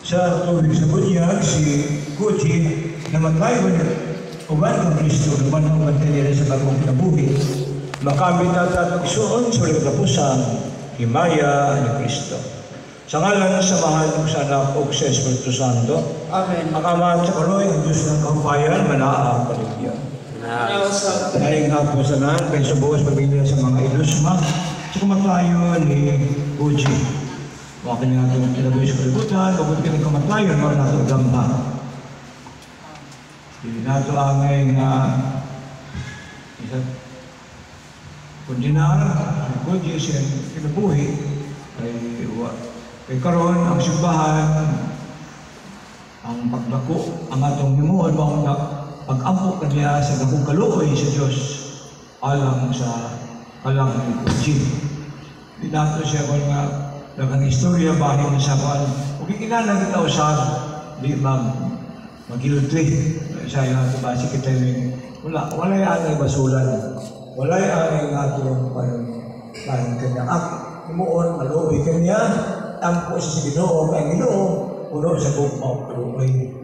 Sa tubig sa bunyag, si Gucci namatay ko niya. Uban ng Kristo, naman ang bantay nila sa bagong kinabuhi. Makamit at tatagsuon sa ulit kapusang himaya ni Kristo. Sa ngalan sa mahal ng sa anak o sa Espiritu Santo. Amen. Makamat sa karoy, ang Diyos ng kahupayan, manaang paligyan. Dahil nga po sa nan, kaya sa buwas pamilya sa mga ilusma, sa kamatayon ni Gucci. Mga kanya itong kinabuhi sa kalibutan, mabuti ka ng kamatayon, mga nato gamba. Hindi nato angay nga kundinar, Gucci siya kinabuhi, kay karon ang simbahan, ang pagdako, ang atong himuon, mga pag-ampok kanya sa gabong kaluoy sa Diyos alang sa kalang ni Gucci. Hindi nato siya kung nga dagang istorya bahin sa kwan. Kung ikinala kita usap, di magilutri. Sa iyo nato ba, si kita wala yung anay basulan. Wala yung anay nga ito yung parang kanya. Imuon, maluoy kanya, tampo sa Ginoo, ang Ginoo, puno sa bukmaw, kaluoy.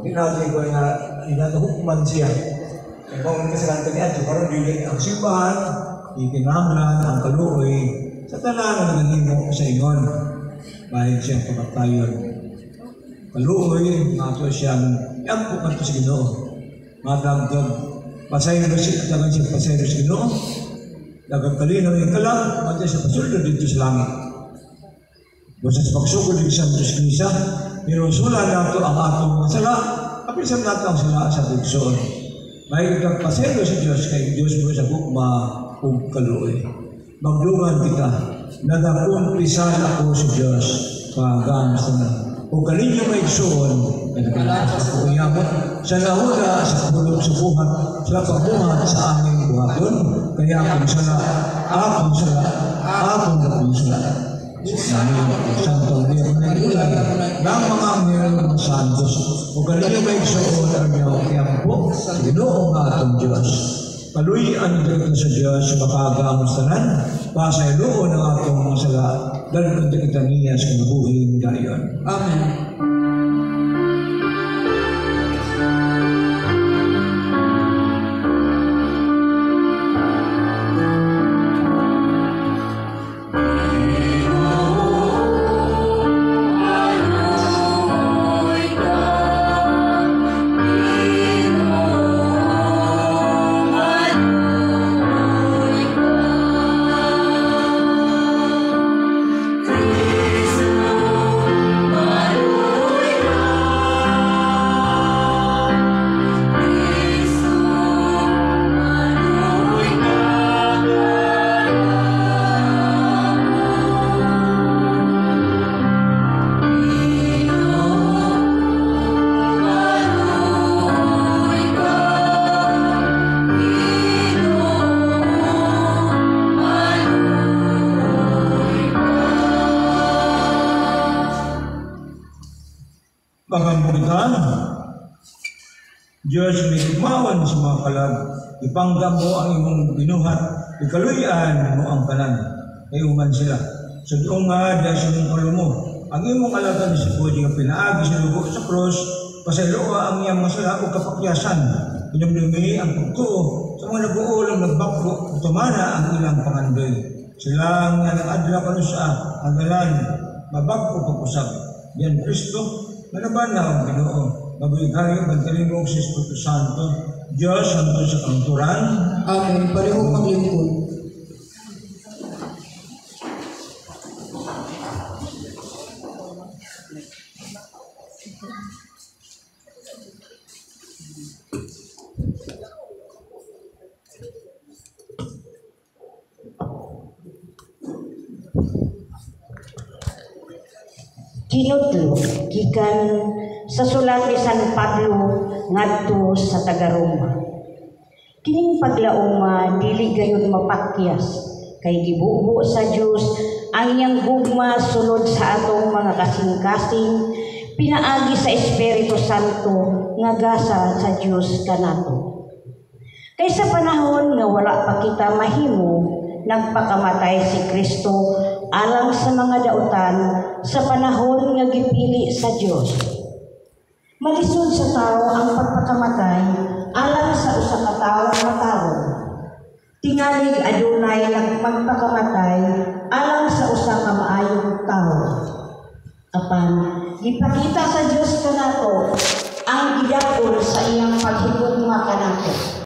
Hindi natin ko nga, hindi natin hukuman siya. Kung kasalanan niya, parang dili ang simbahan, ikinamlan, ang kaluoy, sa talangan na nanimo sa ingon. Bahid siya pagkatayon. Kaluoy, mato siyang, yan po kanto sa Ginoo. Madagdag, pasayro siya, dagang siya pasayro sa Ginoo. Dagang kalinaw yung kalang, mato siya pasulod dito sa langit. Basta sa pagsugod dito sa Diyos Krista, pero sula na ito ang atong mga sala, kapisan natin ang sala sa bigsoon. May pasayro sa Diyos, kay Diyos mo sa bukma o kaluoy. Magdungan kita, nagakumpisan ako sa Diyos, pagkakas na. Kung kaninyo may igsoon, nagkalakas ako kanyamot, sa nahula, sa pulong sa buhat, sa pagbuhat sa aming buhaton, kaya akong sala, akong sala. Namin, Santong Rio Managulay, ng mga anghel ng Santos, kung kaninyo may igsoon, ang iyong kiyampo, sa Ginoong atong Diyos. Paluyan dito sa Diyos, makagamustanan, pasayloon ng atong mga sala, dahil kung kita niya sa mabuhing dayon. Amen. Pangambutan, Diyos may gumawan sa mga kalag, ipanggam mo ang imong binuhat, ikaluyan mo ang kanan, kayuman sila. Sa doong nga, dahil sa mong kalumo, ang imong alagan sa pwede nga pinaagi sa lugo sa krus, pasayloa ang iyang masala o kapakyasan, pinamdumi ang pagtuo, sa mga nag-uulang nagbakbo, tumana ang ilang pangandoy. Sila nga nag-adla kanusa, ang galan, mabagpo pag-usap. Yan Kristo, manaban na ang Ginoo, mabigay ang talingog sa Espiritu Santo, Diyos santo sa kanturan. Amen. Parehong maglingkod. Kinutlo, gikan sa sulat ni San Pablo ngadto sa taga-Roma. Kining paglauma dili gayon mapakyas, kay gibubo sa Dios ang iyang gugma sulod sa atong mga kasing-kasing, pinaagi sa Espiritu Santo nga gasa sa Dios kanato. Kay sa panahon nga wala pa kita mahimo, nagpakamatay si Kristo alang sa mga dautan sa panahon nga gipili sa Dios. Malisod sa tao ang pagpakamatay alang sa usa ka tawo nga tawo. Tingalig adunay nagpakamatay alang sa usa ka maayong tawo. Apan gipakita sa Dios kanato ang gidakol sa iyang paghigugma kanato.